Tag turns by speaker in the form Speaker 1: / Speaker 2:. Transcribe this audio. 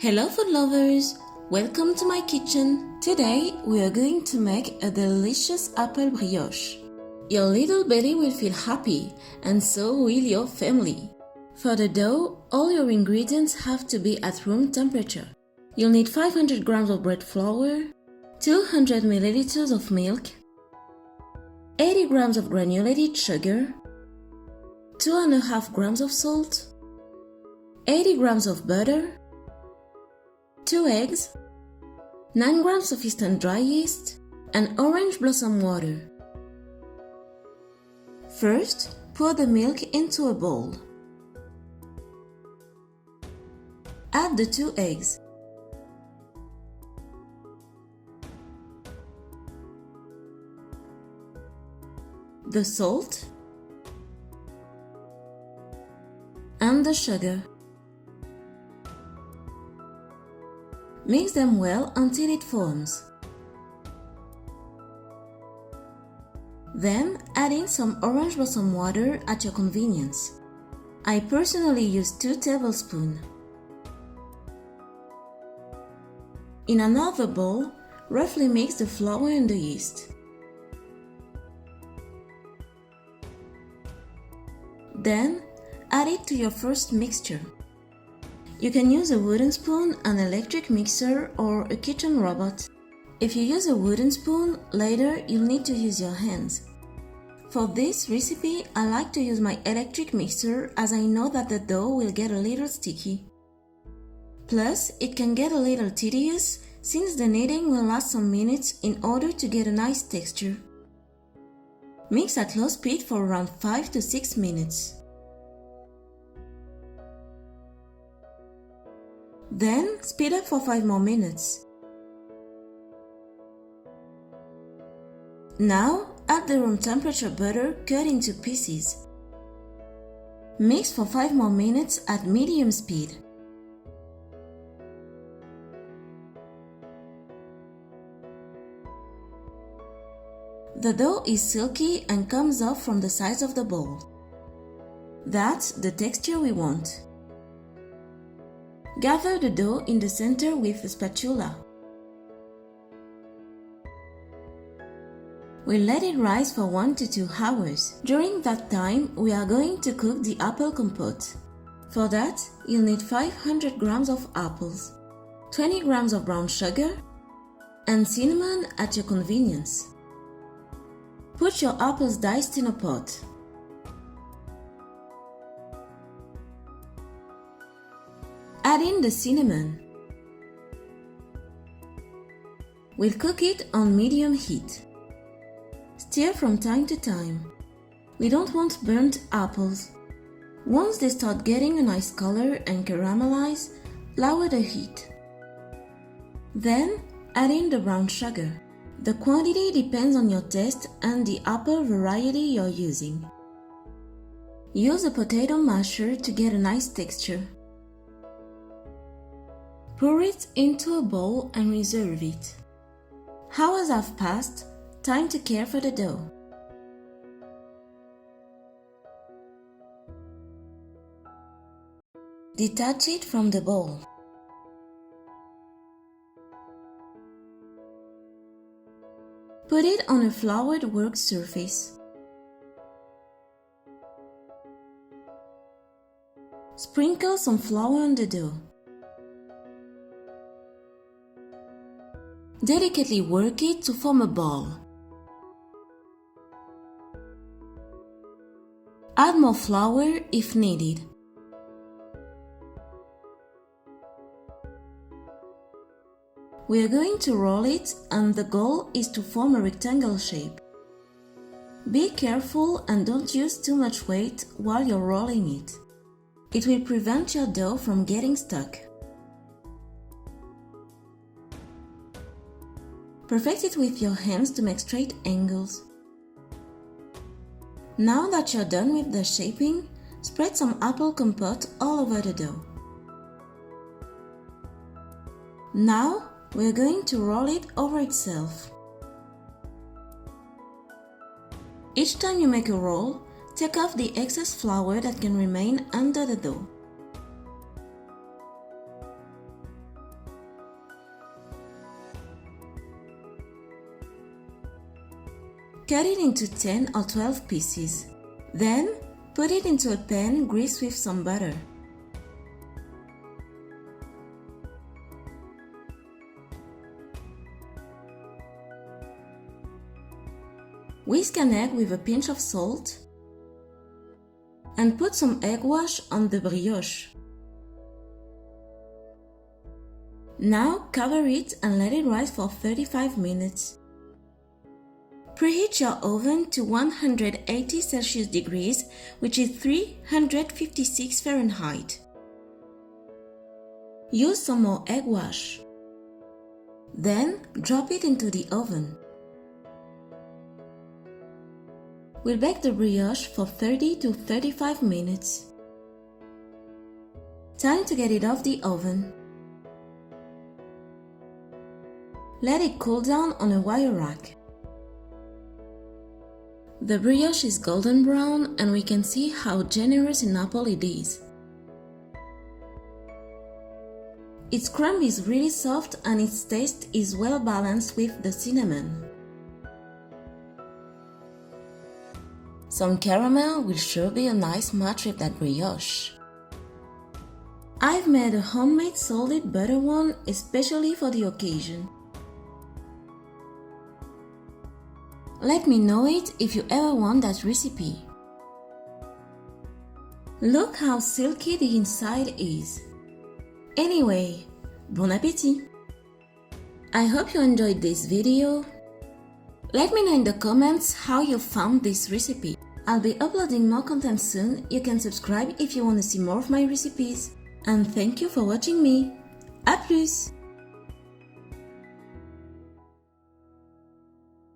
Speaker 1: Hello food lovers! Welcome to my kitchen. Today we are going to make a delicious apple brioche. Your little belly will feel happy and so will your family. For the dough, all your ingredients have to be at room temperature. You'll need 500 grams of bread flour, 200 milliliters of milk, 80 grams of granulated sugar, 2.5 grams of salt, 80 grams of butter, 2 eggs, 9 grams of instant dry yeast, and orange blossom water. First, pour the milk into a bowl. Add the 2 eggs. The salt and the sugar. Mix them well until it forms. Then add in some orange blossom water at your convenience. I personally use 2 tablespoons. In another bowl, roughly mix the flour and the yeast. Then add it to your first mixture. You can use a wooden spoon, an electric mixer, or a kitchen robot. If you use a wooden spoon, later you'll need to use your hands. For this recipe, I like to use my electric mixer as I know that the dough will get a little sticky. Plus, it can get a little tedious since the kneading will last some minutes in order to get a nice texture. Mix at low speed for around 5 to 6 minutes. Then speed up for 5 more minutes. Now add the room temperature butter cut into pieces. Mix for 5 more minutes at medium speed. The dough is silky and comes off from the sides of the bowl. That's the texture we want. Gather the dough in the center with a spatula. We'll let it rise for 1 to 2 hours. During that time, we are going to cook the apple compote. For that, you'll need 500 grams of apples, 20 grams of brown sugar, and cinnamon at your convenience. Put your apples diced in a pot. Add in the cinnamon. We'll cook it on medium heat. Stir from time to time. We don't want burnt apples. Once they start getting a nice color and caramelize, lower the heat. Then add in the brown sugar. The quantity depends on your taste and the apple variety you're using. Use a potato masher to get a nice texture. Pour it into a bowl and reserve it. Hours have passed, time to care for the dough. Detach it from the bowl. Put it on a floured work surface. Sprinkle some flour on the dough. Delicately work it to form a ball. Add more flour if needed. We are going to roll it and the goal is to form a rectangle shape. Be careful and don't use too much weight while you're rolling it. It will prevent your dough from getting stuck. Perfect it with your hands to make straight angles. Now that you're done with the shaping, spread some apple compote all over the dough. Now, we're going to roll it over itself. Each time you make a roll, take off the excess flour that can remain under the dough. Cut it into 10 or 12 pieces. Then, put it into a pan greased with some butter. Whisk an egg with a pinch of salt and put some egg wash on the brioche. Now cover it and let it rise for 35 minutes. Preheat your oven to 180 Celsius degrees, which is 356 Fahrenheit. Use some more egg wash. Then drop it into the oven. We'll bake the brioche for 30 to 35 minutes. Time to get it off the oven. Let it cool down on a wire rack. The brioche is golden brown and we can see how generous in apple it is. Its crumb is really soft and its taste is well balanced with the cinnamon. Some caramel will sure be a nice match with that brioche. I've made a homemade solid butter one especially for the occasion. Let me know it if you ever want that recipe. Look how silky the inside is. Anyway, bon appétit! I hope you enjoyed this video. Let me know in the comments how you found this recipe. I'll be uploading more content soon. You can subscribe if you want to see more of my recipes. And thank you for watching me. À plus!